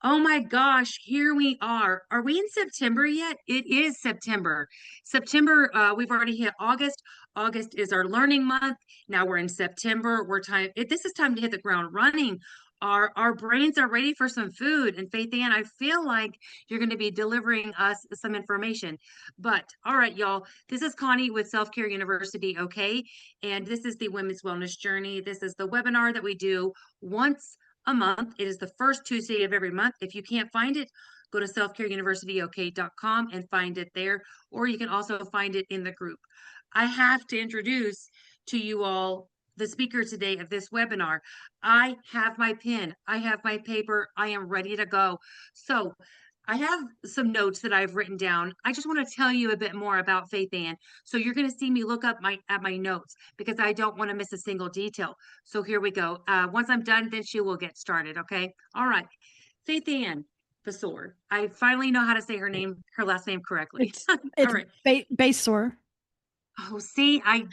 Oh my gosh, here we are. Are we in September yet? It is September. September, we've already hit August. August is our learning month. Now we're in September. This is time to hit the ground running. Our brains are ready for some food. And Faith Ann, I feel like you're going to be delivering us some information. But all right, y'all, this is Connie with Self Care University, okay? And this is the Women's Wellness Journey. This is the webinar that we do once a month. It is the first Tuesday of every month. If you can't find it, go to selfcareuniversityok.com and find it there, or you can also find it in the group. I have to introduce to you all the speaker today of this webinar. I have my pen, I have my paper, I am ready to go. So I have some notes that I've written down. I just want to tell you a bit more about Faith Ann. So you're going to see me look up at my notes because I don't want to miss a single detail. So here we go. Once I'm done, then she will get started. Okay. All right. Faith Ann Besor. I finally know how to say her last name correctly. It's All it's right. Basor. Oh, see, and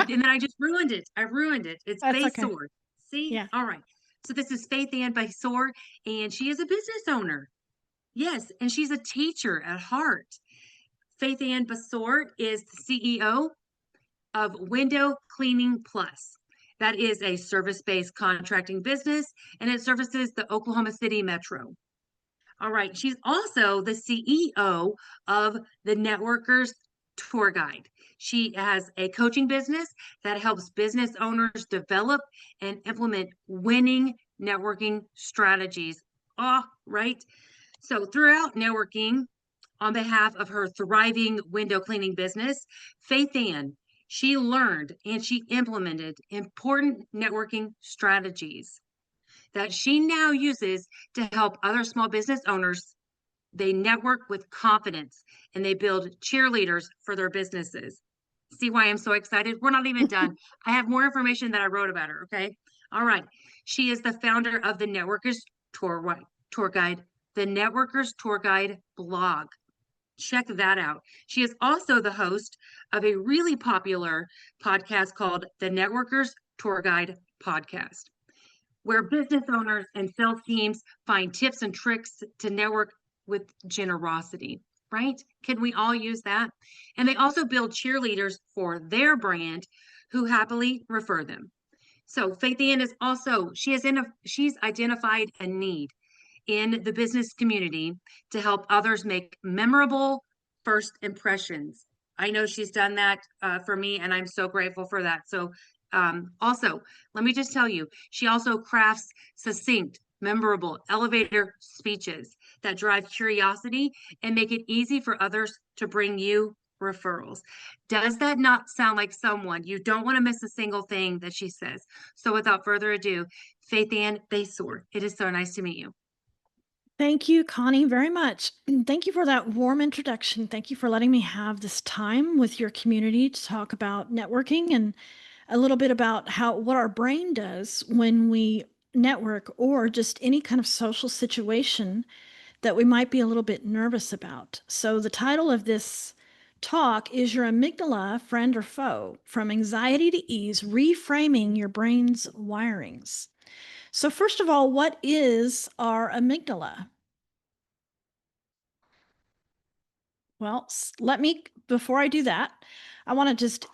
then I just ruined it. I ruined it. It's That's okay. Besor. See? Yeah. All right. So this is Faith Ann Besor, and she is a business owner. Yes, and she's a teacher at heart. Faith Ann Besort is the CEO of Window Cleaning Plus. That is a service-based contracting business, and it services the Oklahoma City Metro. All right, she's also the CEO of the Networkers Tour Guide. She has a coaching business that helps business owners develop and implement winning networking strategies. All right. So throughout networking, on behalf of her thriving window cleaning business, Faith Ann, she learned and she implemented important networking strategies that she now uses to help other small business owners. They network with confidence and they build cheerleaders for their businesses. See why I'm so excited? We're not even done. I have more information that I wrote about her. Okay. All right. She is the founder of the Tour Guide, the Networkers Tour Guide blog. Check that out. She is also the host of a really popular podcast called the Networkers Tour Guide Podcast, where business owners and sales teams find tips and tricks to network with generosity, right? Can we all use that? And they also build cheerleaders for their brand who happily refer them. So Faith Ann is also, she's identified a need in the business community to help others make memorable first impressions. I know she's done that for me, and I'm so grateful for that. So, also, let me just tell you, she also crafts succinct, memorable elevator speeches that drive curiosity and make it easy for others to bring you referrals. Does that not sound like someone you don't want to miss a single thing that she says? So, without further ado, Faith Ann Basor, it is so nice to meet you. Thank you, Connie, very much. Thank you for that warm introduction. Thank you for letting me have this time with your community to talk about networking and a little bit about what our brain does when we network or just any kind of social situation that we might be a little bit nervous about. So the title of this talk is Your Amygdala, Friend or Foe? From Anxiety to Ease, Reframing Your Brain's Wirings. So first of all, what is our amygdala? Well, before I do that, I want to just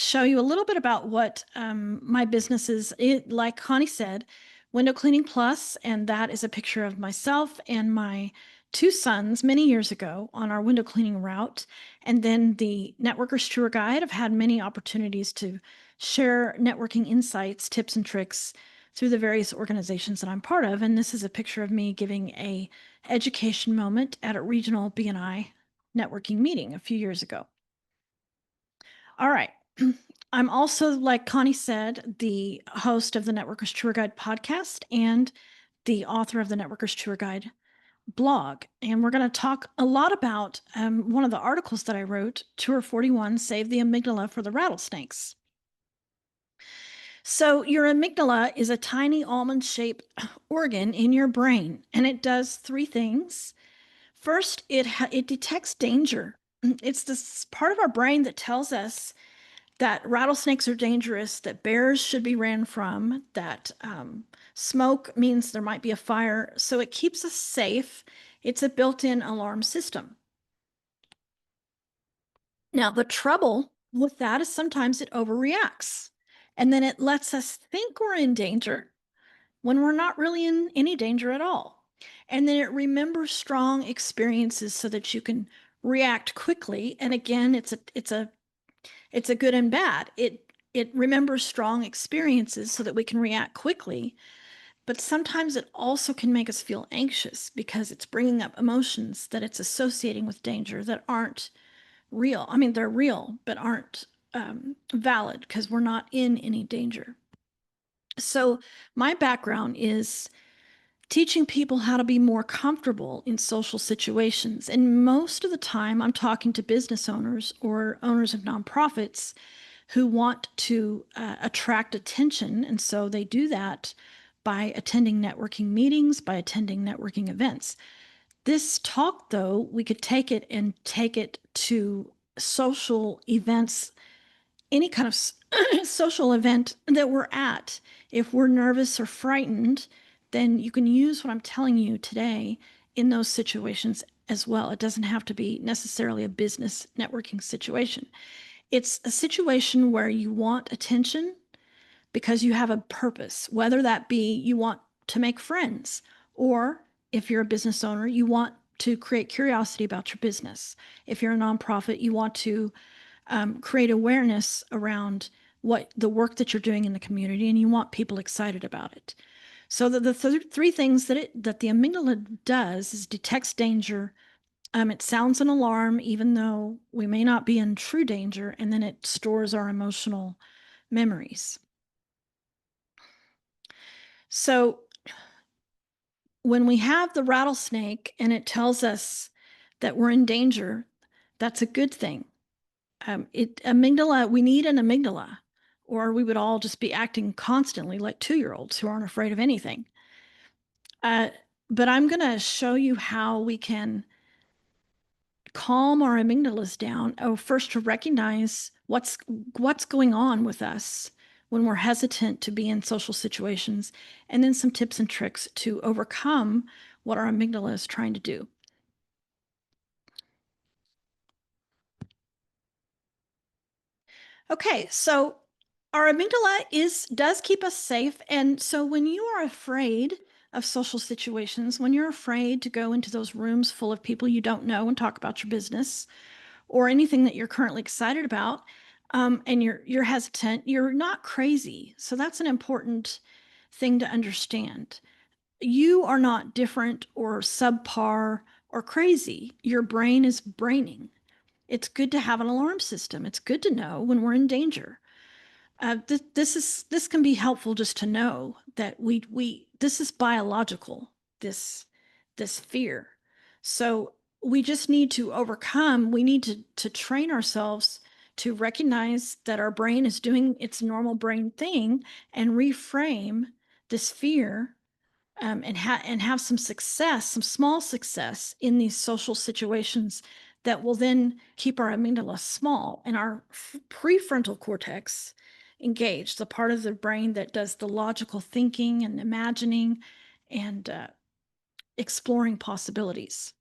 show you a little bit about what my business is. Like Connie said, Window Cleaning Plus, and that is a picture of myself and my two sons many years ago on our window cleaning route. And then the Networkers Tour Guide. I've had many opportunities to share networking insights, tips, and tricks through the various organizations that I'm part of. And this is a picture of me giving a education moment at a regional BNI networking meeting a few years ago. All right. I'm also, like Connie said, the host of the Networkers Tour Guide podcast and the author of the Networkers Tour Guide blog. And we're going to talk a lot about one of the articles that I wrote, Tour 41, Save the Amygdala for the Rattlesnakes. So your amygdala is a tiny almond-shaped organ in your brain, and it does three things. First, it detects danger. It's this part of our brain that tells us that rattlesnakes are dangerous, that bears should be ran from, that Smoke means there might be a fire, so it keeps us safe. It's a built-in alarm system. Now, the trouble with that is sometimes it overreacts, and then it lets us think we're in danger when we're not really in any danger at all. And then it remembers strong experiences so that you can react quickly. And again, it's a good and bad. It remembers strong experiences so that we can react quickly, but sometimes it also can make us feel anxious because it's bringing up emotions that it's associating with danger that aren't real. I mean, they're real, but aren't valid because we're not in any danger. So, my background is teaching people how to be more comfortable in social situations. And most of the time, I'm talking to business owners or owners of nonprofits who want to attract attention. And so they do that by attending networking meetings, by attending networking events. This talk, though, we could take it and take it to social events, any kind of social event that we're at. If we're nervous or frightened, then you can use what I'm telling you today in those situations as well. It doesn't have to be necessarily a business networking situation. It's a situation where you want attention because you have a purpose, whether that be you want to make friends, or if you're a business owner, you want to create curiosity about your business. If you're a nonprofit, you want to create awareness around what the work that you're doing in the community, and you want people excited about it. So the three things that the amygdala does is detects danger. It sounds an alarm, even though we may not be in true danger, and then it stores our emotional memories. So when we have the rattlesnake and it tells us that we're in danger, that's a good thing. We need an amygdala, or we would all just be acting constantly like 2-year-olds who aren't afraid of anything. Uh, but I'm going to show you how we can calm our amygdalas down. Oh, first to recognize what's going on with us when we're hesitant to be in social situations, and then some tips and tricks to overcome what our amygdala is trying to do. Okay, so our amygdala does keep us safe, and so when you are afraid of social situations, when you're afraid to go into those rooms full of people you don't know and talk about your business or anything that you're currently excited about, and you're hesitant, you're not crazy. So that's an important thing to understand. You are not different or subpar or crazy. Your brain is braining. It's good to have an alarm system. It's good to know when we're in danger. This can be helpful just to know that we this is biological, this this fear. So we just need to overcome. We need to train ourselves to recognize that our brain is doing its normal brain thing and reframe this fear, and have some success, some small success in these social situations that will then keep our amygdala small and our prefrontal cortex engaged, the part of the brain that does the logical thinking and imagining and exploring possibilities.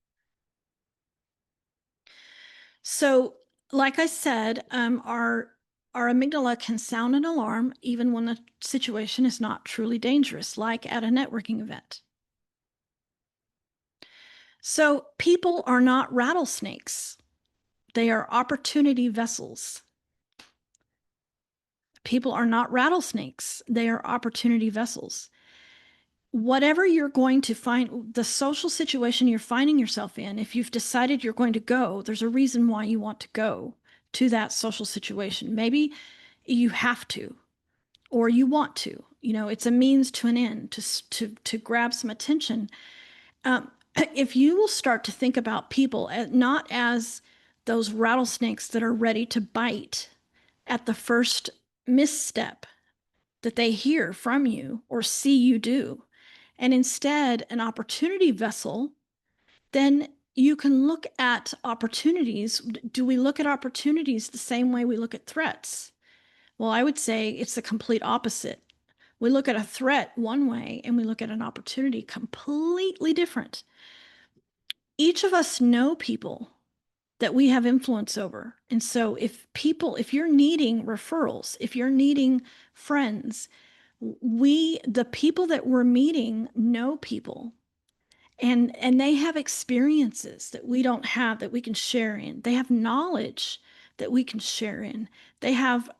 So, like I said, our amygdala can sound an alarm even when the situation is not truly dangerous, like at a networking event. So people are not rattlesnakes. They are opportunity vessels. People are not rattlesnakes. They are opportunity vessels. Whatever you're going to find, the social situation you're finding yourself in, if you've decided you're going to go, there's a reason why you want to go to that social situation. Maybe you have to, or you want to. You know, it's a means to an end to grab some attention. Um, if you will start to think about people not as those rattlesnakes that are ready to bite at the first misstep that they hear from you or see you do, and instead an opportunity vessel, then you can look at opportunities. Do we look at opportunities the same way we look at threats? Well, I would say it's the complete opposite. We look at a threat one way and we look at an opportunity completely different. Each of us know people that we have influence over. And so if you're needing referrals, if you're needing friends, the people that we're meeting know people, and they have experiences that we don't have that we can share in. They have knowledge that we can share in. They have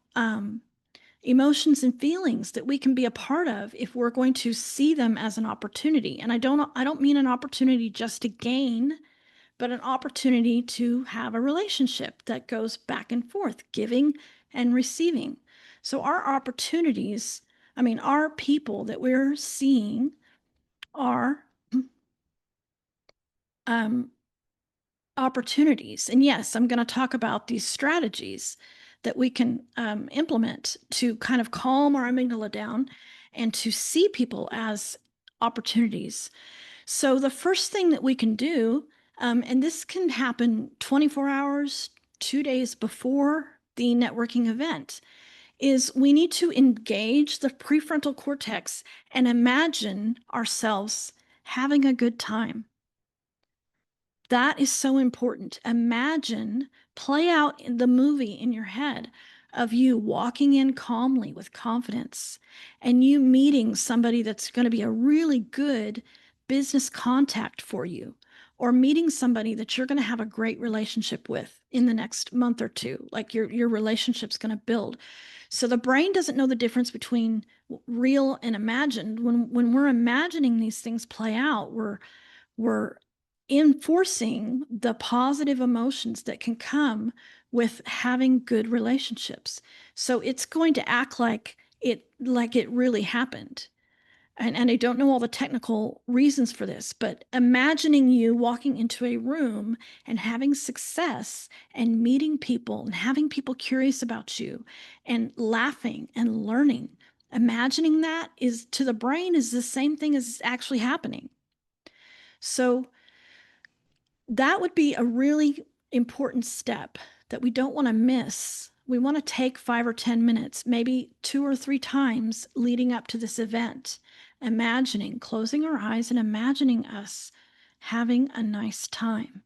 emotions and feelings that we can be a part of if we're going to see them as an opportunity. And I don't mean an opportunity just to gain, but an opportunity to have a relationship that goes back and forth, giving and receiving. So our opportunities, I mean, our people that we're seeing are um, opportunities. And yes, I'm going to talk about these strategies that we can implement to kind of calm our amygdala down and to see people as opportunities. So, the first thing that we can do, and this can happen 24 hours, 2 days before the networking event, is we need to engage the prefrontal cortex and imagine ourselves having a good time. That is so important. Imagine, play out in the movie in your head of you walking in calmly with confidence and you meeting somebody that's going to be a really good business contact for you, or meeting somebody that you're going to have a great relationship with in the next month or two. Like your relationship's going to build. So the brain doesn't know the difference between real and imagined. When we're imagining these things play out, we're enforcing the positive emotions that can come with having good relationships. So it's going to act like it really happened. And I don't know all the technical reasons for this, but imagining you walking into a room and having success and meeting people and having people curious about you and laughing and learning, imagining that is to the brain is the same thing as actually happening. So that would be a really important step that we don't want to miss. We want to take 5 or 10 minutes, maybe 2 or 3 times leading up to this event, imagining, closing our eyes and imagining us having a nice time,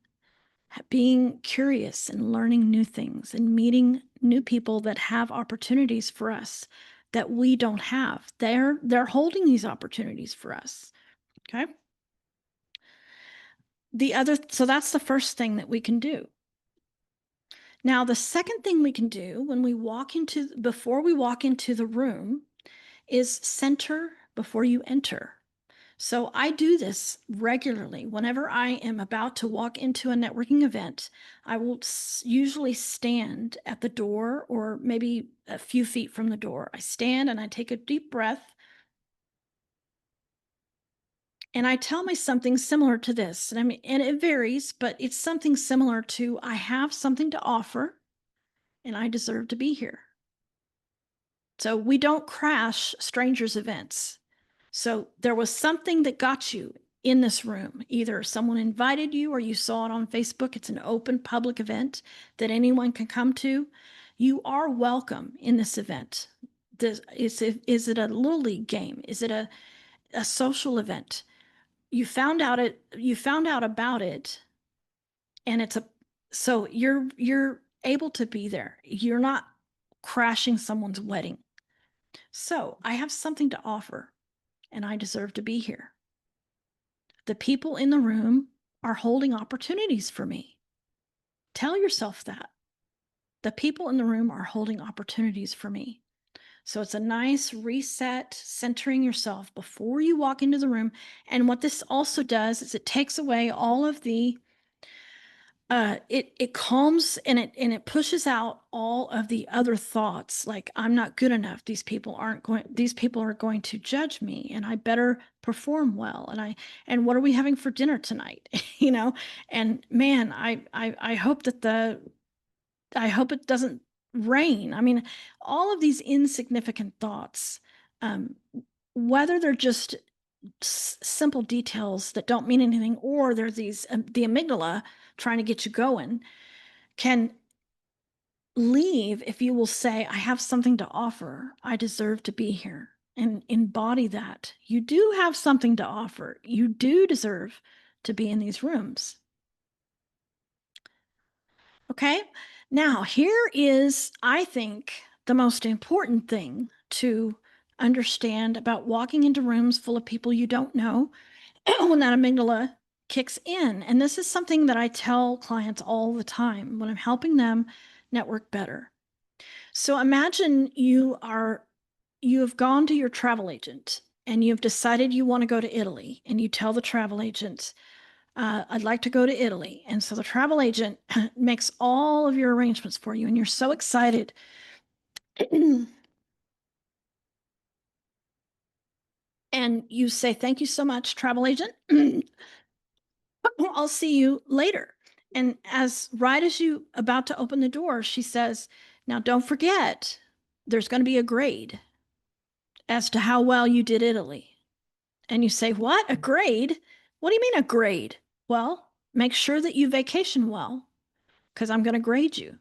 being curious and learning new things and meeting new people that have opportunities for us that we don't have. They're holding these opportunities for us. Okay? So that's the first thing that we can do. Now, the second thing we can do before we walk into the room is center before you enter. So I do this regularly. Whenever I am about to walk into a networking event, I will usually stand at the door or maybe a few feet from the door. I stand and I take a deep breath and I tell myself something similar to this. And I mean, and it varies, but it's something similar to I have something to offer and I deserve to be here. So we don't crash strangers' events. So there was something that got you in this room. Either someone invited you or you saw it on Facebook. It's an open public event that anyone can come to. You are welcome in this event. Is it a little league game? Is it a social event? You found out about it, and so you're able to be there. You're not crashing someone's wedding. So I have something to offer, and I deserve to be here. The people in the room are holding opportunities for me. Tell yourself that. The people in the room are holding opportunities for me. So it's a nice reset, centering yourself before you walk into the room. And what this also does is it takes away all of the it calms and it pushes out all of the other thoughts, like I'm not good enough, these people are going to judge me and I better perform well, and what are we having for dinner tonight? And man, I hope I hope it doesn't rain. I mean, all of these insignificant thoughts, um whether they're just simple details that don't mean anything, or there's the amygdala trying to get you going, can leave if you will say, I have something to offer. I deserve to be here. and embody that. You do have something to offer. You do deserve to be in these rooms. Okay. Now, here is, I think, the most important thing to understand about walking into rooms full of people you don't know when that amygdala kicks in. And this is something that I tell clients all the time when I'm helping them network better. So imagine you have gone to your travel agent and you've decided you want to go to Italy, and you tell the travel agent, I'd like to go to Italy. And so the travel agent makes all of your arrangements for you, and you're so excited. And you say, thank you so much, travel agent. I'll see you later. And as right as you about to open the door, she says, now don't forget, there's going to be a grade as to how well you did Italy. And you say, what? A grade? What do you mean a grade? Well, make sure that you vacation well, because I'm going to grade you.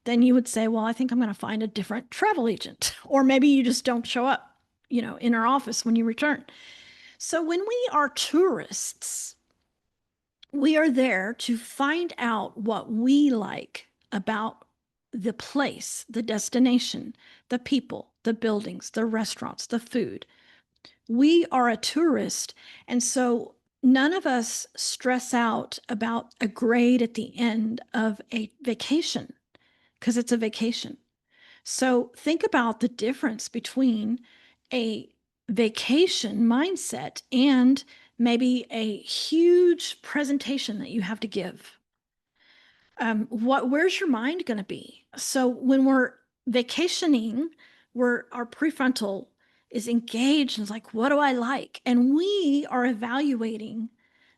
Then you would say, well, I think I'm going to find a different travel agent. Or maybe you just don't show up, in our office when you return. So when we are tourists, we are there to find out what we like about the place, the destination, the people, the buildings, the restaurants, the food. We are a tourist. And so none of us stress out about a grade at the end of a vacation because it's a vacation. So think about the difference between a vacation mindset and maybe a huge presentation that you have to give. Where's your mind going to be? So when we're vacationing, our prefrontal is engaged and it's like, what do I like? And we are evaluating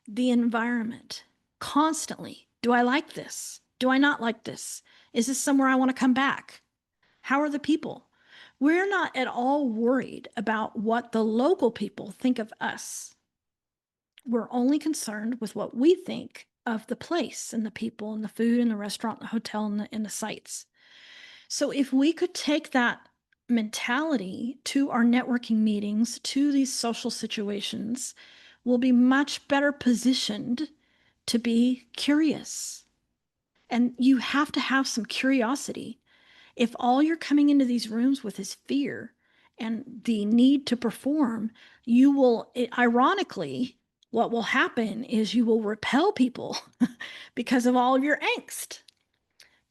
the environment constantly. Do I like this? Do I not like this? Is this somewhere I want to come back? How are the people? We're not at all worried about what the local people think of us. We're only concerned with what we think of the place and the people and the food and the restaurant, the hotel, and the sites. So if we could take that mentality to our networking meetings, to these social situations, we'll be much better positioned to be curious. And you have to have some curiosity. If all you're coming into these rooms with is fear and the need to perform, ironically, what will happen is you will repel people because of all of your angst.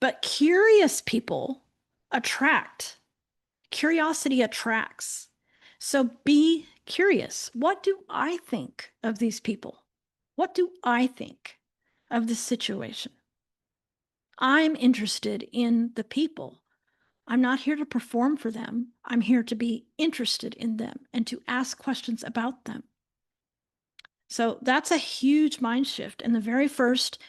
But curious people attract. Curiosity attracts. So be curious. What do I think of these people? What do I think of this situation? I'm interested in the people. I'm not here to perform for them. I'm here to be interested in them and to ask questions about them. So that's a huge mind shift. And the very first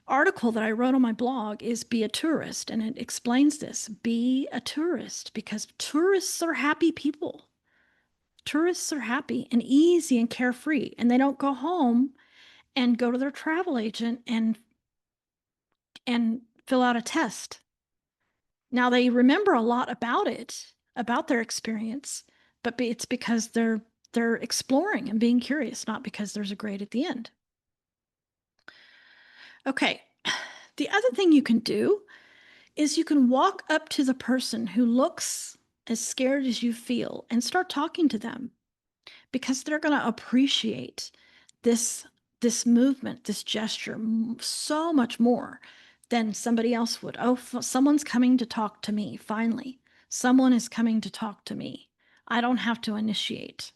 article that I wrote on my blog is Be a Tourist. And it explains this. Be a tourist, because tourists are happy people. Tourists are happy and easy and carefree. And they don't go home and go to their travel agent and fill out a test. Now they remember a lot about it, about their experience, but it's because they're exploring and being curious, not because there's a grade at the end. Okay. The other thing you can do is you can walk up to the person who looks as scared as you feel and start talking to them, because they're going to appreciate this this movement, this gesture so much more than somebody else would. Oh, someone's coming to talk to me. Finally, someone is coming to talk to me. I don't have to initiate.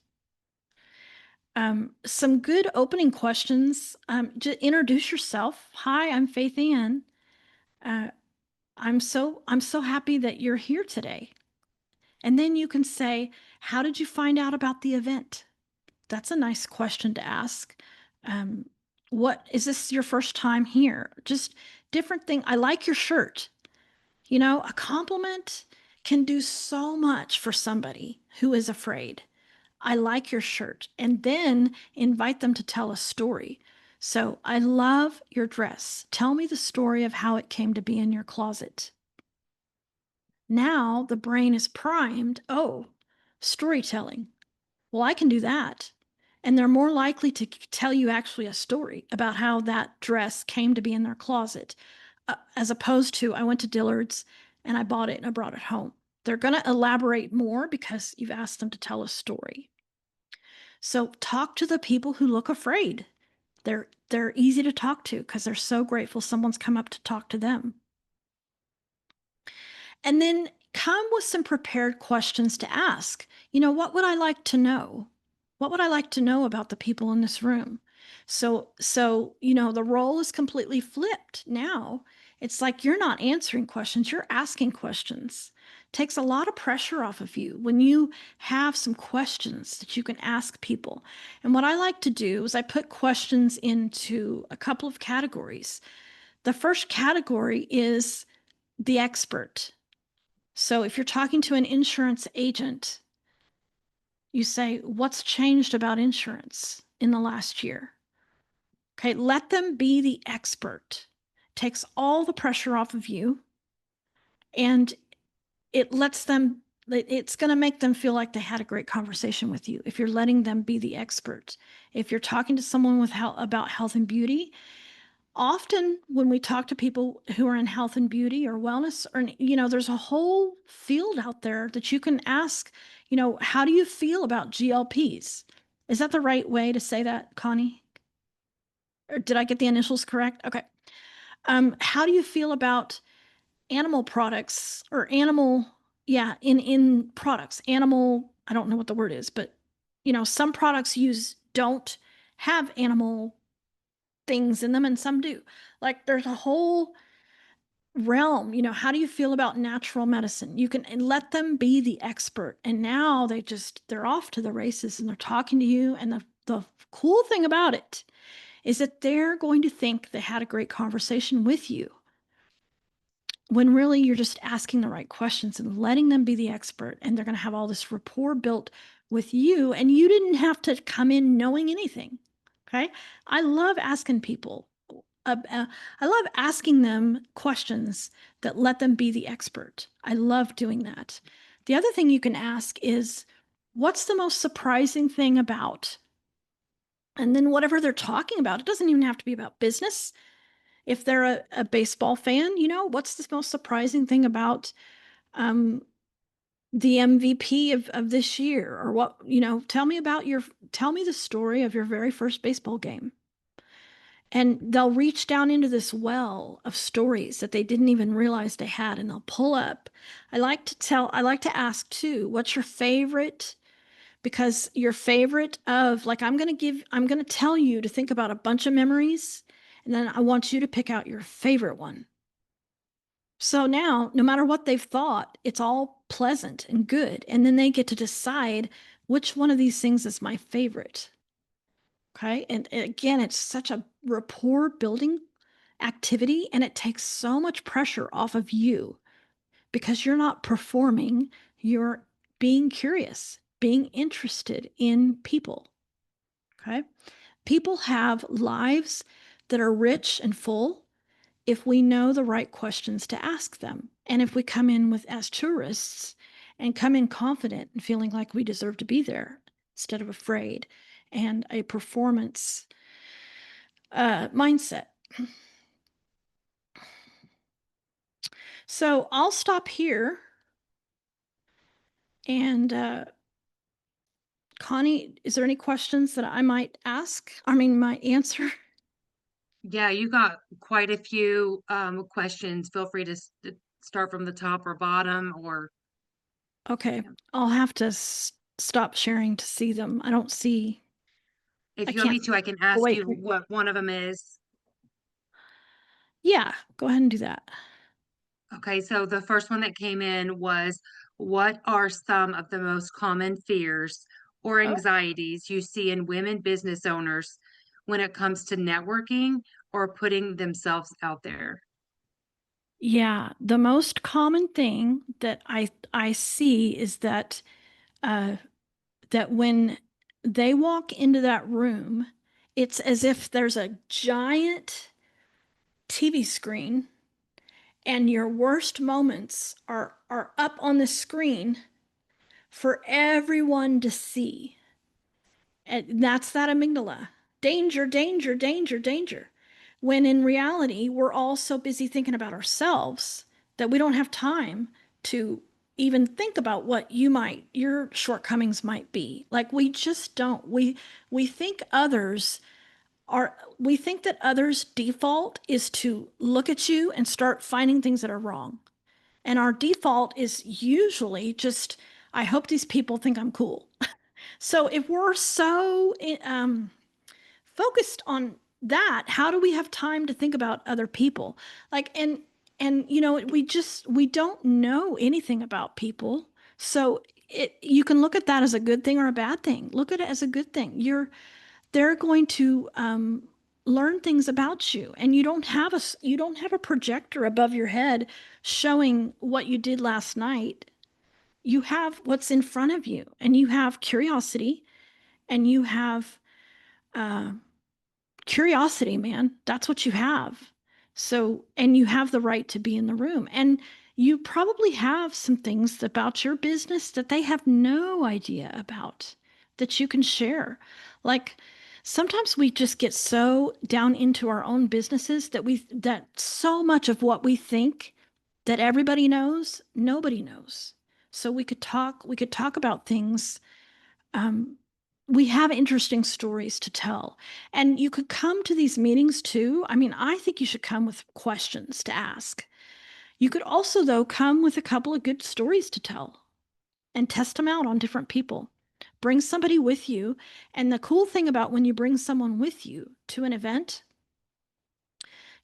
Some good opening questions. Just introduce yourself. Hi, I'm Faith Ann. Uh, I'm so happy that you're here today. And then you can say, how did you find out about the event? That's a nice question to ask. What is this your first time here? Just different thing. I like your shirt. A compliment can do so much for somebody who is afraid. I like your shirt. And then invite them to tell a story. So I love your dress. Tell me the story of how it came to be in your closet. Now the brain is primed. Oh, storytelling. Well, I can do that. And they're more likely to tell you actually a story about how that dress came to be in their closet, as opposed to I went to Dillard's and I bought it and I brought it home. They're going to elaborate more because you've asked them to tell a story. So talk to the people who look afraid. They're easy to talk to because they're so grateful someone's come up to talk to them. And then come with some prepared questions to ask. What would I like to know? What would I like to know about the people in this room? So, the role is completely flipped now. It's like you're not answering questions, you're asking questions. Takes a lot of pressure off of you when you have some questions that you can ask people. And what I like to do is I put questions into a couple of categories. The first category is the expert. So if you're talking to an insurance agent, you say, what's changed about insurance in the last year? Okay, let them be the expert. Takes all the pressure off of you, and it lets them, it's going to make them feel like they had a great conversation with you if you're letting them be the expert. If you're talking to someone about health and beauty, often when we talk to people who are in health and beauty or wellness, or there's a whole field out there that you can ask, how do you feel about GLPs? Is that the right way to say that, Connie? Or did I get the initials correct? Okay. How do you feel about animal products or animal, yeah, in products, animal, I don't know what the word is, but some products don't have animal things in them and some do. Like there's a whole realm. How do you feel about natural medicine? You can let them be the expert. And now they're off to the races and they're talking to you. And the cool thing about it is that they're going to think they had a great conversation with you when really you're just asking the right questions and letting them be the expert. And they're going to have all this rapport built with you. And you didn't have to come in knowing anything. Okay. I love asking people. I love asking them questions that let them be the expert. I love doing that. The other thing you can ask is, what's the most surprising thing about? And then whatever they're talking about, it doesn't even have to be about business. If they're a baseball fan, what's the most surprising thing about um, the MVP of this year? Or what, tell me the story of your very first baseball game. And they'll reach down into this well of stories that they didn't even realize they had, and they'll pull up. I like to ask too, what's your favorite? Because your favorite of, like, I'm going to tell you to think about a bunch of memories, and then I want you to pick out your favorite one. So now, no matter what they've thought, it's all pleasant and good. And then they get to decide which one of these things is my favorite. Okay. And again, it's such a rapport building activity, and it takes so much pressure off of you because you're not performing, you're being curious, being interested in people. Okay. People have lives that are rich and full if we know the right questions to ask them. And if we come in as tourists and come in confident and feeling like we deserve to be there instead of afraid, and a performance mindset. So I'll stop here. And Connie, is there any questions that I might ask? I mean, might answer? Yeah, you got quite a few questions. Feel free to start from the top or bottom, or Okay, yeah. I'll have to stop sharing to see them. I If you want can't. me to, I can Oh, ask wait. you what one of them is. Yeah, go ahead and do that. Okay, so the first one that came in was, what are some of the most common fears or Oh, anxieties you see in women business owners when it comes to networking or putting themselves out there? yeah. The most common thing that I see is that uh, that when they walk into that room, it's as if there's a giant TV screen and your worst moments are up on the screen for everyone to see. And that's that amygdala. Danger, danger, danger, danger. When in reality, we're all so busy thinking about ourselves that we don't have time to even think about what your shortcomings might be. Like we just don't. We think we think that others' default is to look at you and start finding things that are wrong. And our default is usually just, I hope these people think I'm cool. So if we're so focused on that, how do we have time to think about other people? Like, and we don't know anything about people. So you can look at that as a good thing or a bad thing. Look at it as a good thing. They're going to learn things about you, and you don't have a projector above your head showing what you did last night. You have what's in front of you, and you have curiosity, and you have uh, curiosity, man. That's what you have. So, and you have the right to be in the room. And you probably have some things about your business that they have no idea about that you can share. Like sometimes we just get so down into our own businesses that so much of what we think that everybody knows, nobody knows. So we could talk about things. um, we have interesting stories to tell. And you could come to these meetings too. I mean, I think you should come with questions to ask. You could also, though, come with a couple of good stories to tell and test them out on different people. Bring somebody with you. And the cool thing about when you bring someone with you to an event,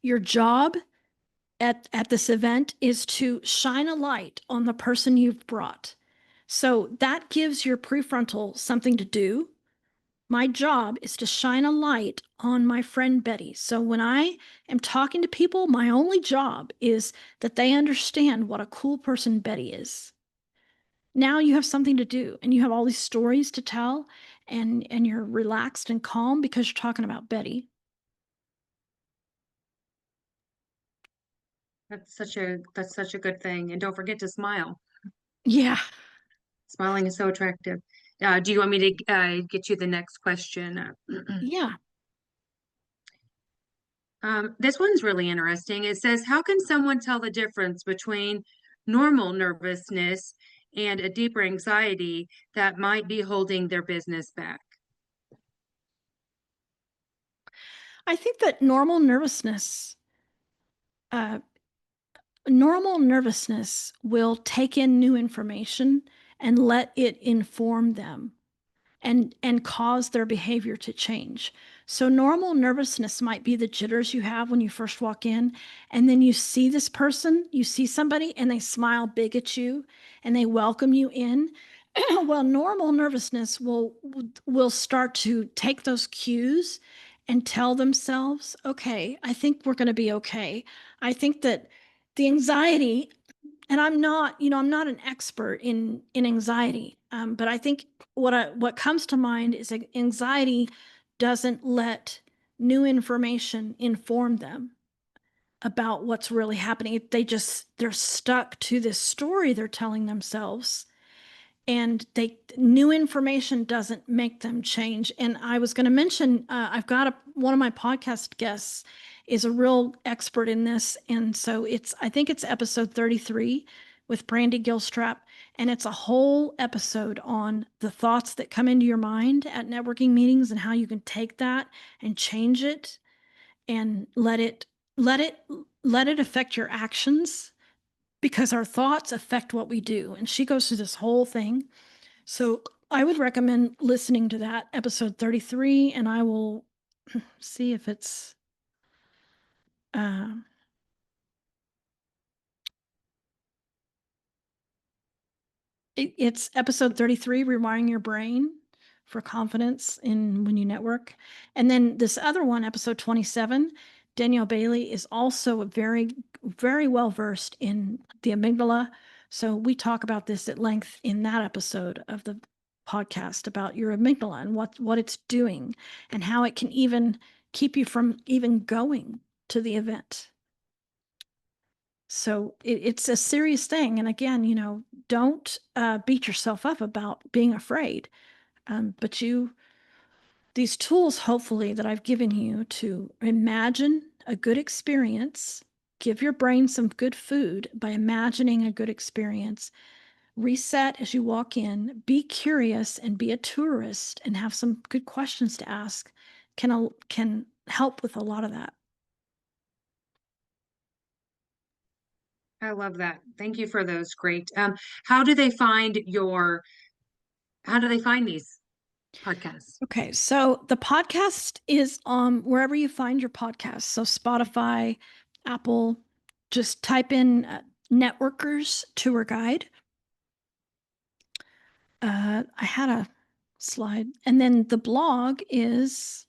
your job at this event is to shine a light on the person you've brought. So that gives your prefrontal something to do. My job is to shine a light on my friend Betty. So when I am talking to people, my only job is that they understand what a cool person Betty is. Now you have something to do, and you have all these stories to tell, and you're relaxed and calm because you're talking about Betty. That's such a good thing. And don't forget to smile. Yeah. Smiling is so attractive. Do you want me to get you the next question? Yeah. This one's really interesting. It says, how can someone tell the difference between normal nervousness and a deeper anxiety that might be holding their business back? I think that uh, normal nervousness will take in new information and let it inform them and cause their behavior to change. So normal nervousness might be the jitters you have when you first walk in, and then you see this person, you see somebody and they smile big at you and they welcome you in. Well, normal nervousness will start to take those cues and tell themselves, okay, I think we're going to be okay. I think that the anxiety, and I'm not an expert in anxiety, but I think what comes to mind is that anxiety doesn't let new information inform them about what's really happening. They're stuck to this story they're telling themselves, and they new information doesn't make them change. And I was going to mention, I've got one of my podcast guests is a real expert in this, and so I think it's episode 33 with Brandy Gilstrap, and it's a whole episode on the thoughts that come into your mind at networking meetings and how you can take that and change it and let it let it affect your actions, because our thoughts affect what we do. And she goes through this whole thing. So I would recommend listening to that episode 33, and I will see if uh, it's episode 33, rewiring your brain for confidence in when you network. And then this other one, episode 27, Danielle Bailey is also very well versed in the amygdala. So we talk about this at length in that episode of the podcast about your amygdala and what it's doing and how it can even keep you from even going to the event. So it's a serious thing. And again, don't beat yourself up about being afraid. But these tools, hopefully, that I've given you to imagine a good experience, give your brain some good food by imagining a good experience, reset as you walk in, be curious and be a tourist and have some good questions to ask can help with a lot of that. I love that. Thank you for those. Great. How do they find your how do they find these podcasts? Okay, so the podcast is on wherever you find your podcast. So Spotify, Apple, just type in Networkers Tour Guide. I had a slide, and then the blog is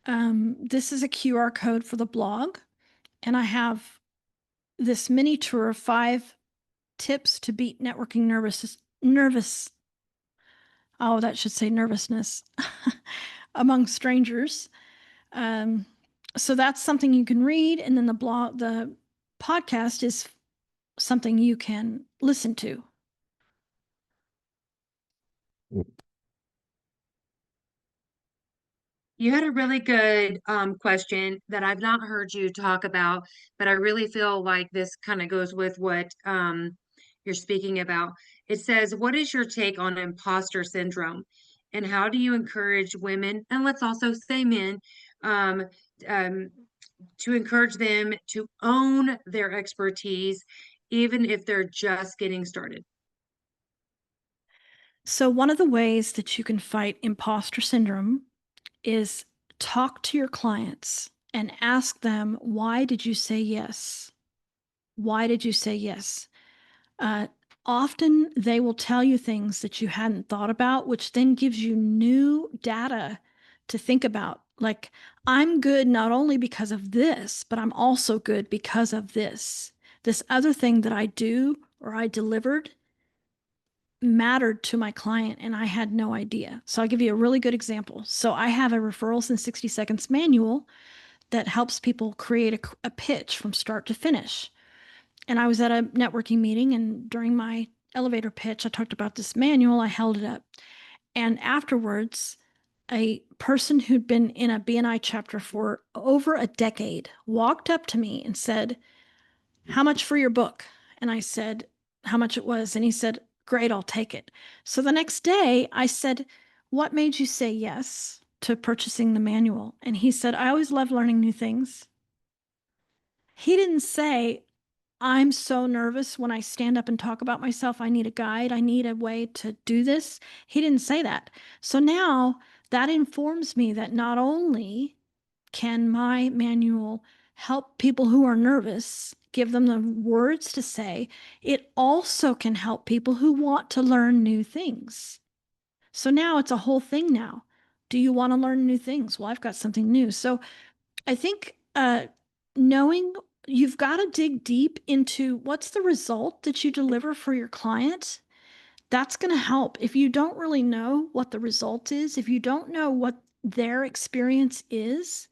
this is a QR code for the blog, and I have this mini tour of 5 tips to beat networking nervous. Oh, that should say nervousness among strangers. Um, so that's something you can read, and then the podcast is something you can listen to. You had a really good question that I've not heard you talk about, but I really feel like this kind of goes with what you're speaking about. It says, "What is your take on imposter syndrome, and how do you encourage women, and let's also say men, um, um, to encourage them to own their expertise, even if they're just getting started?" So one of the ways that you can fight imposter syndrome is talk to your clients and ask them, why did you say yes? Why did you say yes? Uh, Often they will tell you things that you hadn't thought about, which then gives you new data to think about. Like, I'm good not only because of this, but I'm also good because of this. This other thing that I do or I delivered mattered to my client and I had no idea. So I'll give you a really good example. So I have a referrals in 60 seconds manual that helps people create a pitch from start to finish. And I was at a networking meeting, and during my elevator pitch, I talked about this manual. I held it up. And afterwards, a person who'd been in a BNI chapter for over a decade walked up to me and said, "How much for your book?" And I said, "How much it was?" And he said, "Great, I'll take it." So the next day, I said, "What made you say yes to purchasing the manual?" And he said, "I always love learning new things." He didn't say, "I'm so nervous when I stand up and talk about myself. I need a guide. I need a way to do this." He didn't say that. So now that informs me that not only can my manual help people who are nervous, give them the words to say, it also can help people who want to learn new things. So now it's a whole thing now. Do you want to learn new things? Well, I've got something new. So I think knowing you've got to dig deep into what's the result that you deliver for your client. That's going to help. If you don't really know what the result is, if you don't know what their experience is,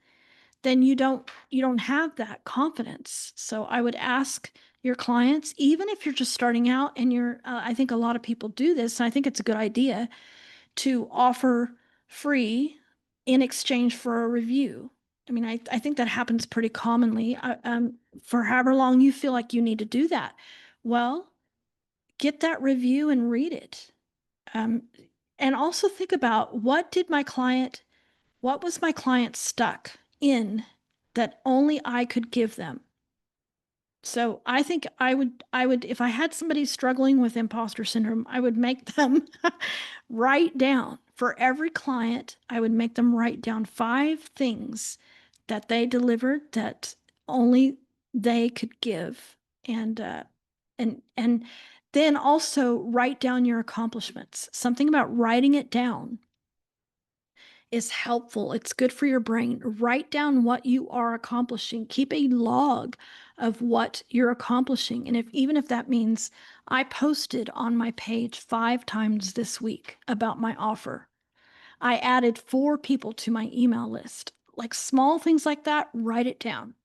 then you don't have that confidence. So I would ask your clients, even if you're just starting out and I think a lot of people do this, and I think it's a good idea to offer free in exchange for a review. I mean, I think that happens pretty commonly. For however long you feel like you need to do that, well, get that review and read it. Um, and also think about what was my client stuck in that only I could give them. So I think I would, if I had somebody struggling with imposter syndrome, I would make them write down for every client. I would make them write down 5 things that they delivered that only they could give, and and then also write down your accomplishments. Something about writing it down is helpful. It's good for your brain. Write down what you are accomplishing. Keep a log of what you're accomplishing. And even if that means I posted on my page 5 times this week about my offer, I added 4 people to my email list. Like small things like that, write it down.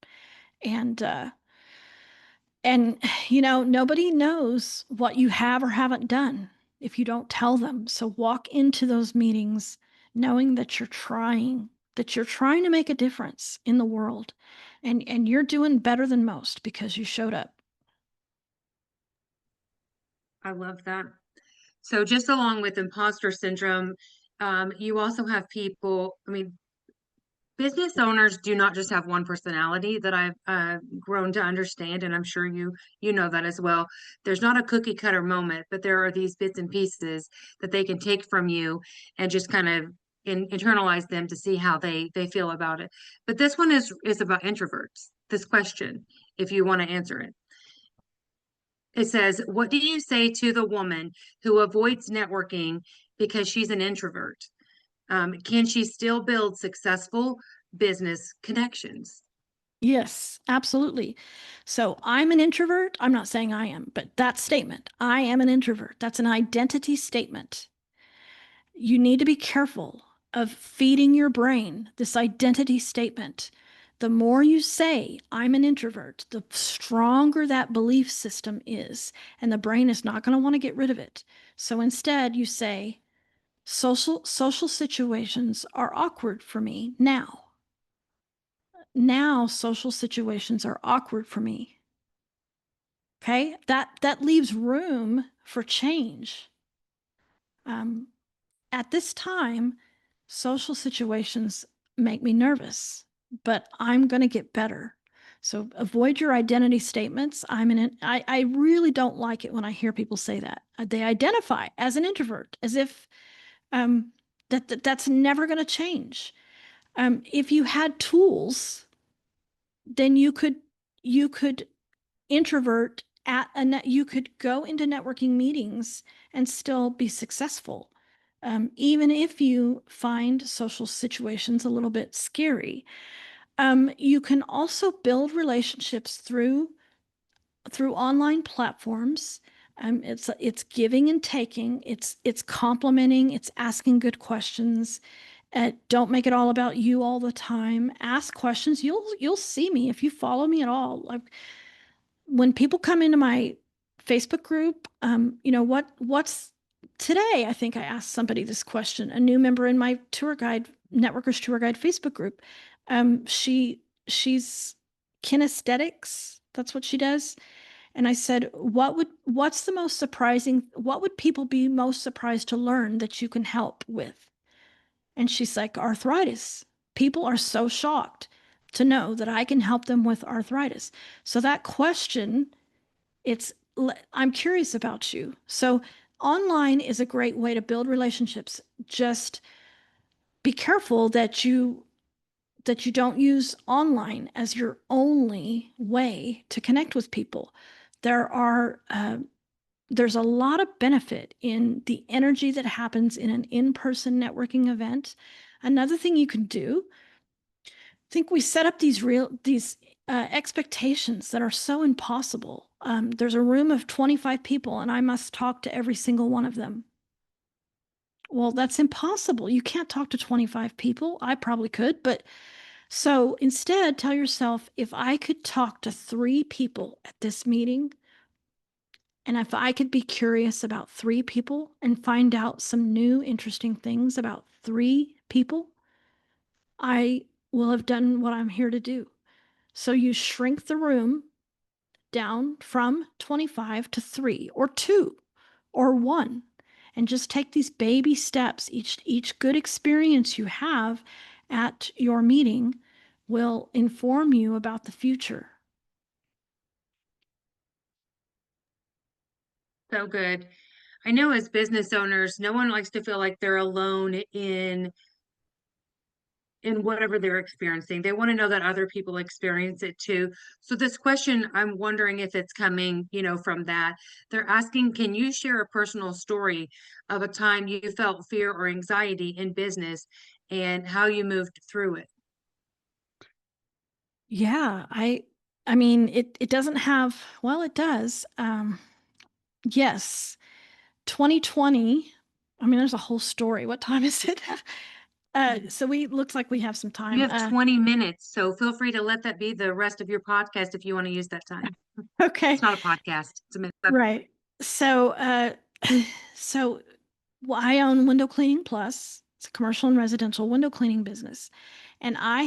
And And, nobody knows what you have or haven't done if you don't tell them. So walk into those meetings knowing that you're trying to make a difference in the world. And you're doing better than most because you showed up. I love that. So just along with imposter syndrome, you also have people, I mean, business owners do not just have one personality that I've grown to understand, and I'm sure you know that as well. There's not a cookie cutter moment, but there are these bits and pieces that they can take from you and just kind of internalize them to see how they feel about it. But this one is about introverts. This question, if you want to answer it. It says, "What do you say to the woman who avoids networking because she's an introvert? Can she still build successful business connections?" Yes, absolutely. So I'm an introvert. I'm not saying I am, but that statement, I am an introvert, that's an identity statement. You need to be careful of feeding your brain this identity statement. The more you say, I'm an introvert, the stronger that belief system is, and the brain is not going to want to get rid of it. So instead, you say, social situations are awkward for me now. Now, social situations are awkward for me. Okay, that leaves room for change. Um, at this time, social situations make me nervous, but I'm going to get better. So avoid your identity statements. I really don't like it when I hear people say that. They identify as an introvert, as if um, that's never going to change. If you had tools, then you could introvert you could go into networking meetings and still be successful, even if you find social situations a little bit scary. You can also build relationships through online platforms. It's giving and taking. It's complimenting. It's asking good questions. Don't make it all about you all the time. Ask questions. You'll see me if you follow me at all. Like, when people come into my Facebook group, what's today? I think I asked somebody this question, a new member in my networkers tour guide Facebook group. She's kinesthetics. That's what she does. And I said, what would people be most surprised to learn that you can help with? And she's like, arthritis. People are so shocked to know that I can help them with arthritis. So that question, it's I'm curious about you. So online is a great way to build relationships. Just be careful that you don't use online as your only way to connect with people. There's a lot of benefit in the energy that happens in an in-person networking event. Another thing you can do, I think we set up these expectations that are so impossible. There's a room of 25 people, and I must talk to every single one of them. Well, that's impossible. You can't talk to 25 people. I probably could, but so instead, tell yourself, if I could talk to 3 people at this meeting, and if I could be curious about 3 people and find out some new, interesting things about 3 people, I will have done what I'm here to do. So you shrink the room down from 25 to 3 or 2 or 1, and just take these baby steps. Each good experience you have at your meeting will inform you about the future. So good. I know as business owners, no one likes to feel like they're alone in whatever they're experiencing. They want to know that other people experience it too. So this question, I'm wondering if it's coming, from that. They're asking, can you share a personal story of a time you felt fear or anxiety in business and how you moved through it? Yeah, I mean, it doesn't have, well, it does. Yes, 2020. I mean, there's a whole story. What time is it? So we looks like we have some You time. have 20 minutes, so feel free to let that be the rest of your podcast if you want to use that time. Okay. It's not a podcast. It's a Right. So, so well, I own Window Cleaning Plus. It's a commercial and residential window cleaning business. And I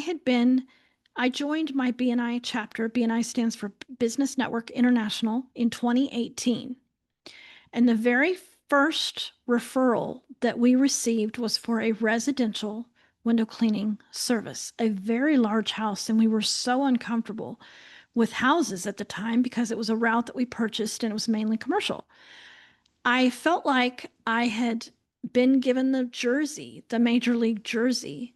joined my BNI chapter. BNI stands for Business Network International in 2018. And the very first referral that we received was for a residential window cleaning service, a very large house. And we were so uncomfortable with houses at the time because it was a route that we purchased and it was mainly commercial. I felt like I had been given the jersey, the major league jersey,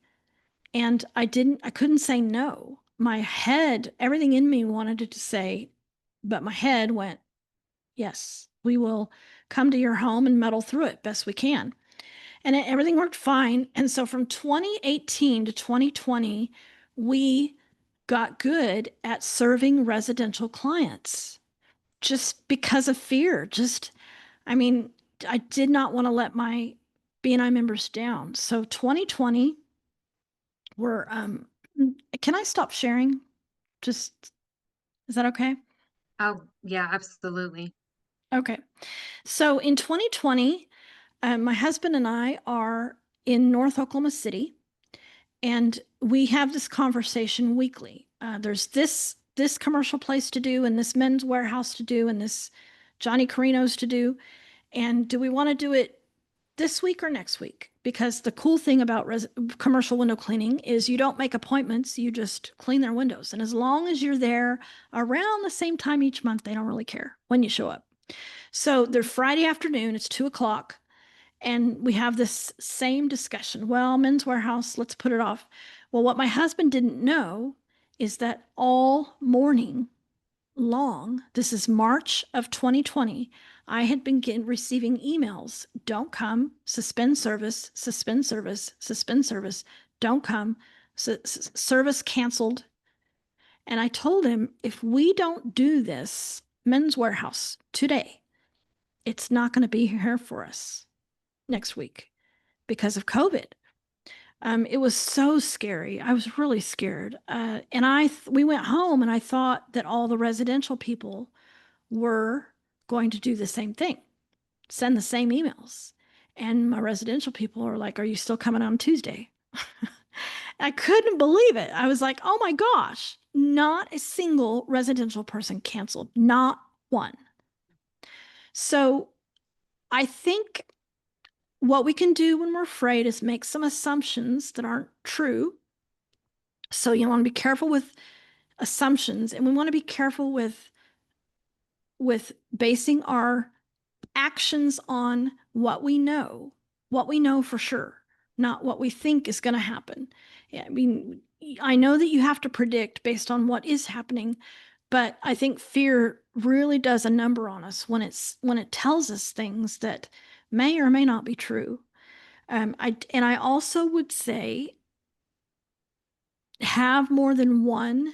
and I couldn't say no. My head, everything in me wanted it to say, but my head went, yes, we will come to your home and muddle through it best we can. And everything worked fine. And so from 2018 to 2020, we got good at serving residential clients just because of fear. I mean, I did not want to let my BNI members down. So 2020, we're, can I stop sharing? Just, is that okay? Oh, yeah, absolutely. Okay. So in 2020, my husband and I are in North Oklahoma City, and we have this conversation weekly. There's this commercial place to do, and this men's warehouse to do, and this Johnny Carino's to do. And do we want to do it this week or next week? Because the cool thing about commercial window cleaning is you don't make appointments, you just clean their windows. And as long as you're there around the same time each month, they don't really care when you show up. So they're Friday afternoon, it's 2 o'clock, and we have this same discussion. Well, Men's Warehouse, let's put it off. Well, what my husband didn't know is that all morning long, this is March of 2020, I had been receiving emails. Don't come, suspend service, suspend service, suspend service, don't come, service canceled. And I told him, if we don't do this Men's Warehouse today, it's not going to be here for us next week because of COVID. It was so scary. I was really scared. And we went home, and I thought that all the residential people were going to do the same thing, send the same emails. And my residential people are like, are you still coming on Tuesday? I couldn't believe it. I was like, oh my gosh, not a single residential person canceled, not one. So I think what we can do when we're afraid is make some assumptions that aren't true. So you want to be careful with assumptions, and we want to be careful with basing our actions on what we know for sure, not what we think is going to happen. I mean, I know that you have to predict based on what is happening, but I think fear really does a number on us when it tells us things that may or may not be true. I also would say have more than one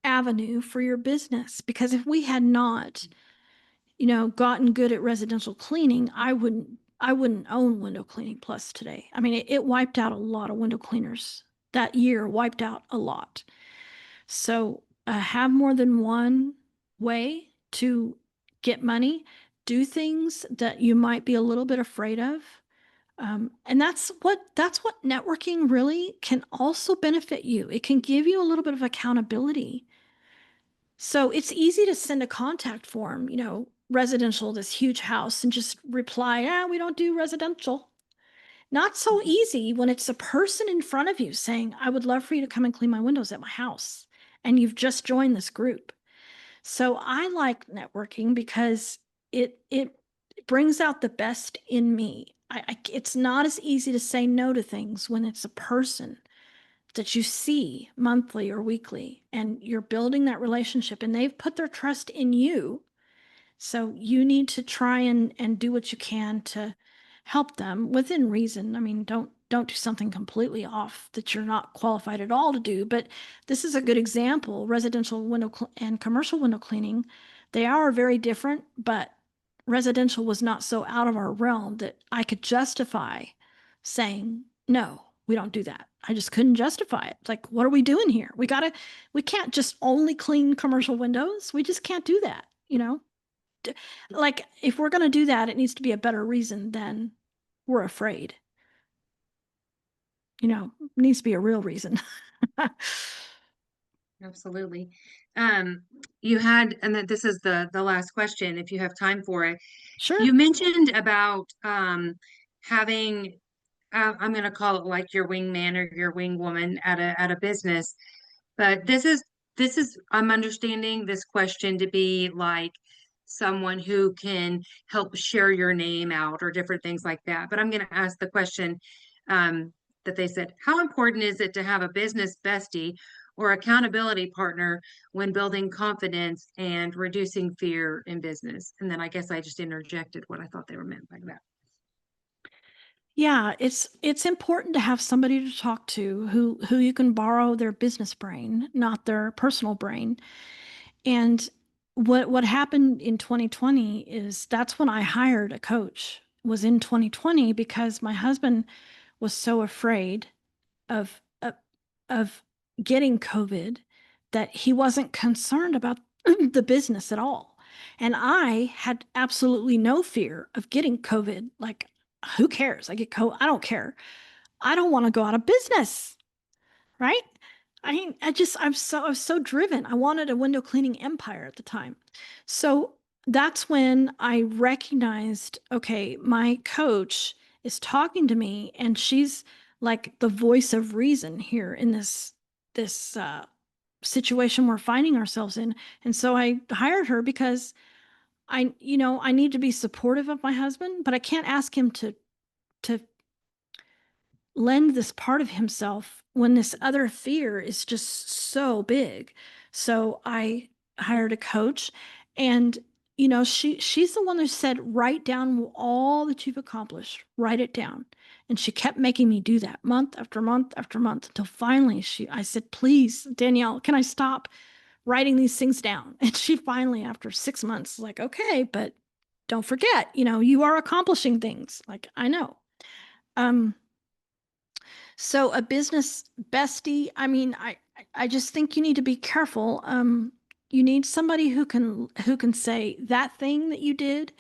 avenue for your business, because if we had not gotten good at residential cleaning, I wouldn't own Window Cleaning Plus today. I mean, it wiped out a lot of window cleaners. That year wiped out a lot. So have more than one way to get money, do things that you might be a little bit afraid of. And that's what networking really can also benefit you. It can give you a little bit of accountability. So it's easy to send a contact form, residential, this huge house, and just reply, we don't do residential. Not so easy when it's a person in front of you saying, I would love for you to come and clean my windows at my house. And you've just joined this group. So I like networking because it brings out the best in me. It's not as easy to say no to things when it's a person that you see monthly or weekly, and you're building that relationship, and they've put their trust in you. So you need to try and do what you can to help them within reason. I mean, don't do something completely off that you're not qualified at all to do. But this is a good example. Residential window and commercial window cleaning, they are very different, but residential was not so out of our realm that I could justify saying no. We don't do that. I just couldn't justify it. It's like, what are we doing here? We can't just only clean commercial windows. We just can't do that, Like, if we're going to do that, it needs to be a better reason than we're afraid. It needs to be a real reason. Absolutely. Um, you had, and then this is the last question, if you have time for it. Sure. You mentioned about having, I'm going to call it like your wingman or your wing woman at a business, but this is I'm understanding this question to be like someone who can help share your name out or different things like that. But I'm going to ask the question that they said, how important is it to have a business bestie or accountability partner when building confidence and reducing fear in business? And then I guess I just interjected what I thought they were meant by that. Yeah, it's important to have somebody to talk to who you can borrow their business brain, not their personal brain. And what happened in 2020 is that's when I hired a coach, was in 2020, because my husband was so afraid of of, of getting COVID that he wasn't concerned about the business at all. And I had absolutely no fear of getting COVID. Like, who cares? I get COVID. I don't care. I don't want to go out of business. Right? I mean, I was so driven. I wanted a window cleaning empire at the time. So that's when I recognized, okay, my coach is talking to me, and she's like the voice of reason here in this situation we're finding ourselves in. And so I hired her because I need to be supportive of my husband, but I can't ask him to lend this part of himself when this other fear is just so big. So I hired a coach, and she's the one who said, write down all that you've accomplished, write it down. And she kept making me do that month after month after month until finally I said, please, Danielle, can I stop writing these things down? And she finally, after 6 months, was like, okay, but don't forget, you are accomplishing things. Like, I know. Um, so a business bestie, I mean, I just think you need to be careful. You need somebody who can say that thing that you did,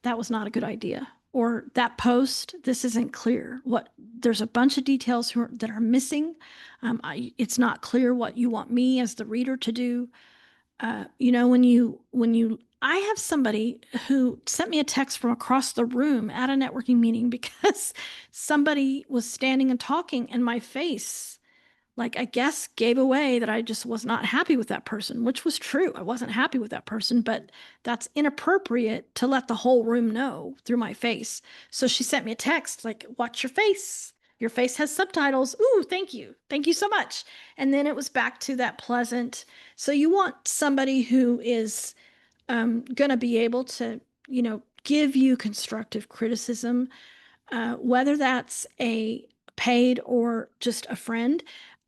that was not a good idea. Or that post, this isn't clear. There's a bunch of details that are missing. It's not clear what you want me as the reader to do. I have somebody who sent me a text from across the room at a networking meeting because somebody was standing and talking, and my face, like, I guess, gave away that I just was not happy with that person, which was true. I wasn't happy with that person, but that's inappropriate to let the whole room know through my face. So she sent me a text like, watch your face. Your face has subtitles. Ooh, thank you. Thank you so much. And then it was back to that pleasant. So you want somebody who is going to be able to, give you constructive criticism, whether that's a paid or just a friend.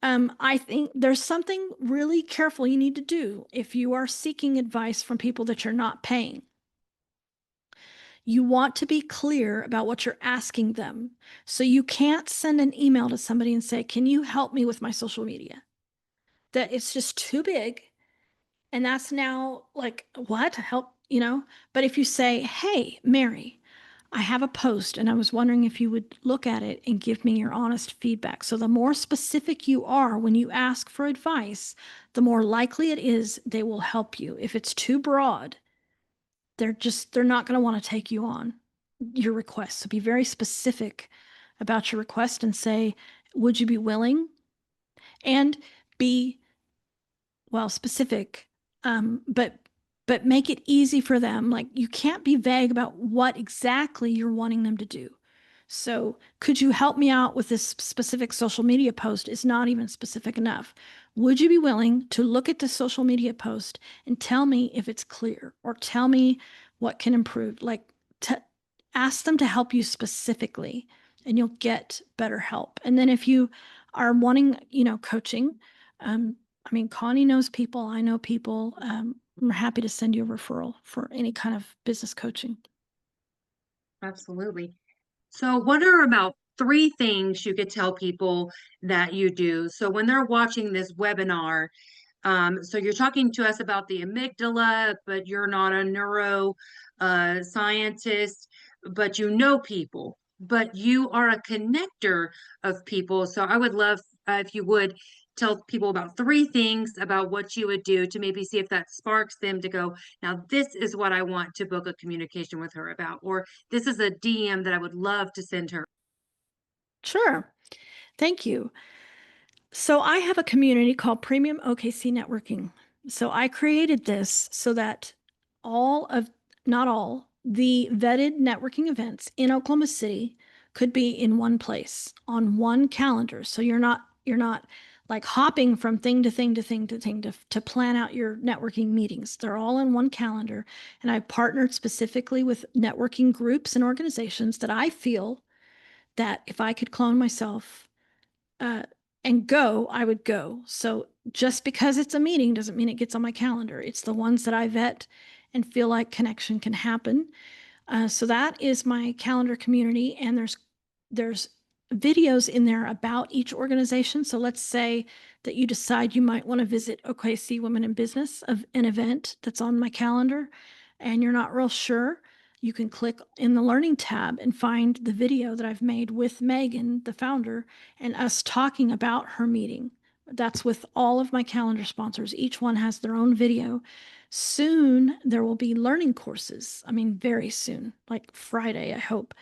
I think there's something really careful you need to do if you are seeking advice from people that you're not paying. You want to be clear about what you're asking them. So you can't send an email to somebody and say, can you help me with my social media? That it's just too big. And that's now like, what? Help, But if you say, hey, Mary, I have a post and I was wondering if you would look at it and give me your honest feedback. So the more specific you are when you ask for advice, the more likely it is they will help you. If it's too broad, they're not going to want to take you on your request. So be very specific about your request and say, would you be willing? And be, well, specific, but make it easy for them. Like, you can't be vague about what exactly you're wanting them to do. So, could you help me out with this specific social media post? Is not even specific enough. Would you be willing to look at the social media post and tell me if it's clear, or tell me what can improve? Like, to ask them to help you specifically, and you'll get better help. And then if you are wanting, coaching, um, I mean, Connie knows people, I know people. I'm happy to send you a referral for any kind of business coaching. Absolutely. So what are about three things you could tell people that you do. So when they're watching this webinar, so you're talking to us about the amygdala, but you're not a neuro scientist, but you know people, but you are a connector of people. So I would love if you would tell people about three things about what you would do to maybe see if that sparks them to go, now this is what I want to book a communication with her about, or this is a DM that I would love to send her. Sure. Thank you. So I have a community called Premium OKC Networking. So I created this so that all of, not all, the vetted networking events in Oklahoma City could be in one place on one calendar. So you're not like hopping from thing to thing to thing to thing to plan out your networking meetings. They're all in one calendar. And I've partnered specifically with networking groups and organizations that I feel that if I could clone myself, uh, and go, I would go. So just because it's a meeting doesn't mean it gets on my calendar. It's the ones that I vet and feel like connection can happen. So that is my calendar community, and there's videos in there about each organization. So let's say that you decide you might want to visit OKC Women in Business, of an event that's on my calendar, and you're not real sure. You can click in the learning tab and find the video that I've made with Megan, the founder, and us talking about her meeting. That's with all of my calendar sponsors. Each one has their own video. Soon there will be learning courses. I mean, very soon, like Friday, I hope,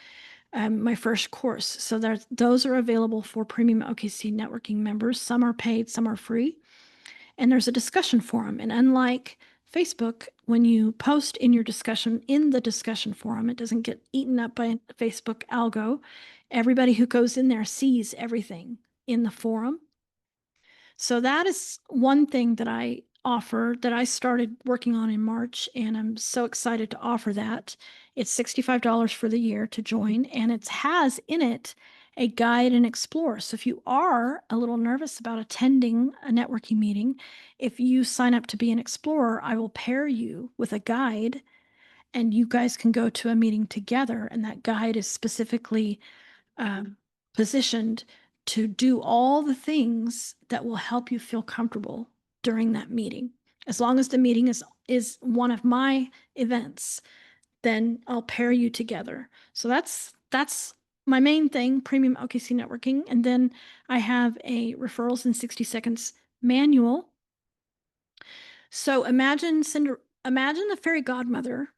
my first course. So those are available for Premium OKC Networking members. Some are paid, some are free. And there's a discussion forum. And unlike Facebook, when you post in your discussion in the discussion forum, it doesn't get eaten up by Facebook algo. Everybody who goes in there sees everything in the forum. So that is one thing that I offer that I started working on in March, and I'm so excited to offer that. It's $65 for the year to join, and it has in it a guide and explore. So if you are a little nervous about attending a networking meeting, if you sign up to be an explorer, I will pair you with a guide, and you guys can go to a meeting together, and that guide is specifically um, positioned to do all the things that will help you feel comfortable during that meeting. As long as the meeting is one of my events, then I'll pair you together. So that's my main thing, Premium OKC Networking. And then I have a referrals in 60 seconds manual. So imagine the fairy godmother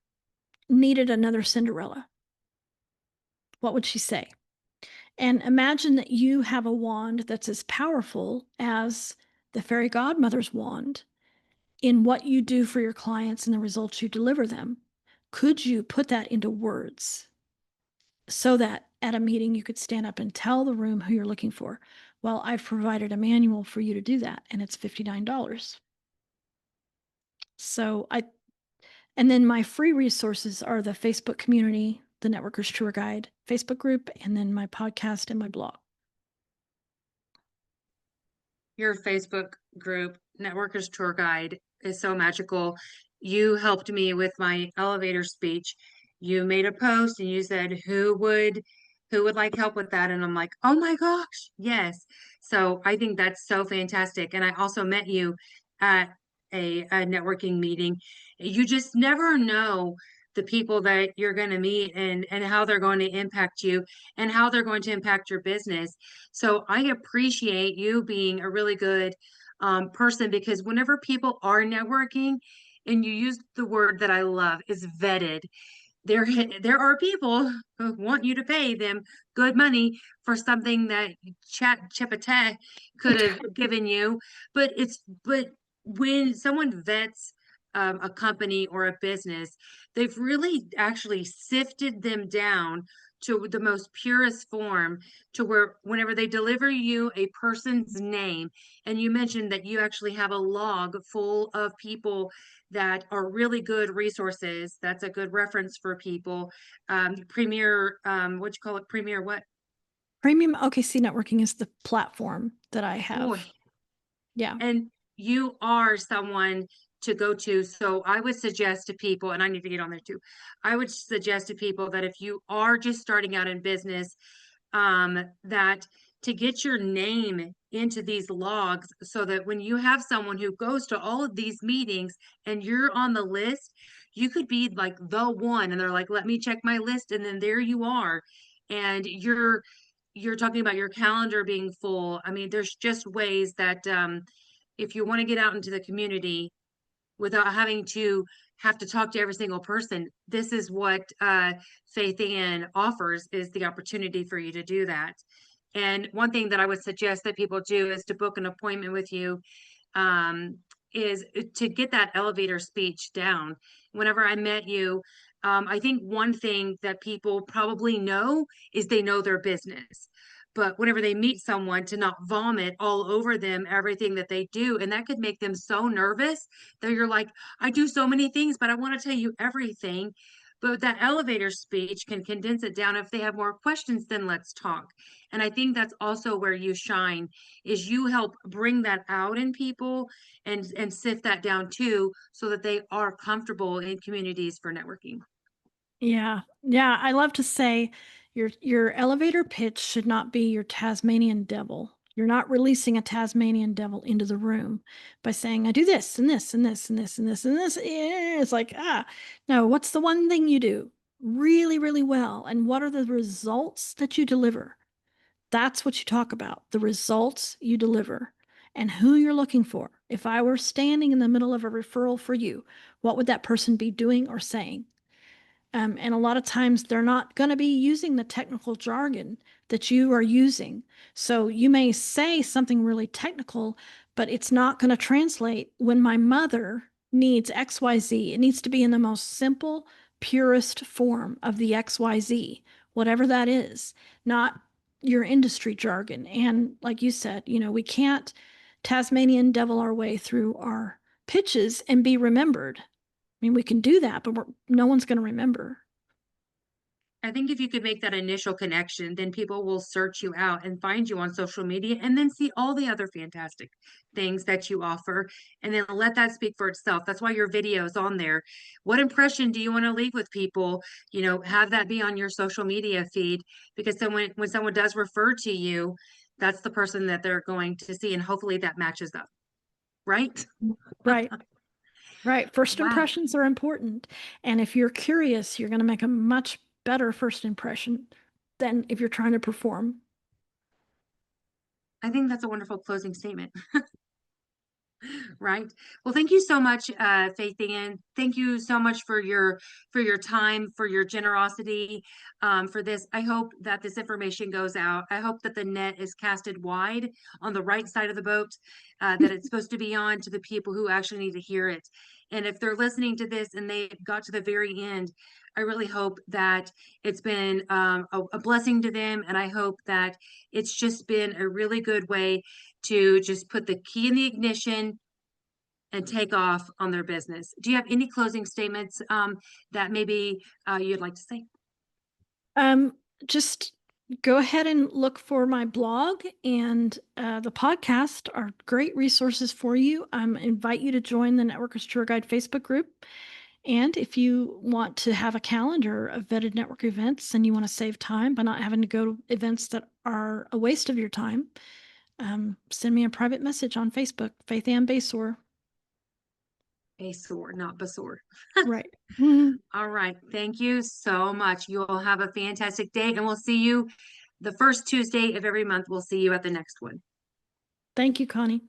needed another Cinderella. What would she say? And imagine that you have a wand that's as powerful as the fairy godmother's wand in what you do for your clients and the results you deliver them. Could you put that into words so that at a meeting you could stand up and tell the room who you're looking for? Well, I've provided a manual for you to do that, and it's $59. So and then my free resources are the Facebook community, the Networkers Tour Guide Facebook group, and then my podcast and my blog. Your Facebook group, Networkers Tour Guide, is so magical. You helped me with my elevator speech. You made a post and you said who would like help with that? And I'm like, oh my gosh, yes. So I think that's so fantastic. And I also met you at a networking meeting. You just never know the people that you're going to meet and how they're going to impact you and how they're going to impact your business. So I appreciate you being a really good person, because whenever people are networking, and you use the word that I love is vetted, there there are people who want you to pay them good money for something that chat Chipate could have given you. But when someone vets a company or a business, they've really actually sifted them down to the most purest form, to where whenever they deliver you a person's name, and you mentioned that you actually have a log full of people that are really good resources. That's a good reference for people. Premier, what you call it? Premier what? Premium OKC Networking is the platform that I Boy, have. Yeah. and you are someone to go to. So I would suggest to people, and I need to get on there too. I would suggest to people that if you are just starting out in business, that to get your name into these logs so that when you have someone who goes to all of these meetings and you're on the list, you could be like the one and they're like, let me check my list. And then there you are. And you're talking about your calendar being full. I mean, there's just ways that if you want to get out into the community without having to have to talk to every single person, this is what Faith Ann offers is the opportunity for you to do that. And one thing that I would suggest that people do is to book an appointment with you, um, is to get that elevator speech down. Whenever I met you, I think one thing that people probably know is they know their business. But whenever they meet someone, to not vomit all over them everything that they do, and that could make them so nervous that you're like, I do so many things, but I want to tell you everything. But that elevator speech can condense it down. If they have more questions, then let's talk. And I think that's also where you shine, is you help bring that out in people and sift that down too, so that they are comfortable in communities for networking. Yeah. Yeah, I love to say your elevator pitch should not be your Tasmanian devil. You're not releasing a Tasmanian devil into the room by saying, I do this and this and this and this and this and this. It's like, no, what's the one thing you do really, really well? And what are the results that you deliver? That's what you talk about, the results you deliver and who you're looking for. If I were standing in the middle of a referral for you, what would that person be doing or saying? And a lot of times they're not going to be using the technical jargon that you are using. So you may say something really technical, but it's not going to translate when my mother needs XYZ. It needs to be in the most simple, purest form of the XYZ, whatever that is, not your industry jargon. And like you said, we can't Tasmanian devil our way through our pitches and be remembered. I mean, we can do that, but no one's going to remember. I think if you could make that initial connection, then people will search you out and find you on social media and then see all the other fantastic things that you offer and then let that speak for itself. That's why your video is on there. What impression do you want to leave with people? Have that be on your social media feed, because then when someone does refer to you, that's the person that they're going to see and hopefully that matches up, right? Right, right. First Wow. impressions are important. And if you're curious, you're going to make a much better first impression than if you're trying to perform. I think that's a wonderful closing statement. Right. Well, thank you so much, Faith Ann. Thank you so much for your time, for your generosity, for this. I hope that this information goes out. I hope that the net is casted wide on the right side of the boat, that it's supposed to be on, to the people who actually need to hear it. And if they're listening to this and they got to the very end, I really hope that it's been a blessing to them. And I hope that it's just been a really good way to just put the key in the ignition and take off on their business. Do you have any closing statements that maybe you'd like to say? Um, just go ahead and look for my blog and the podcast are great resources for you. Invite you to join the Networkers Tour Guide Facebook group. And if you want to have a calendar of vetted network events and you want to save time by not having to go to events that are a waste of your time, send me a private message on Facebook, Faith Ann Basor. Basor, not Basor. Right. Mhm. All right. Thank you so much. You all have a fantastic day, and we'll see you the first Tuesday of every month. We'll see you at the next one. Thank you, Connie.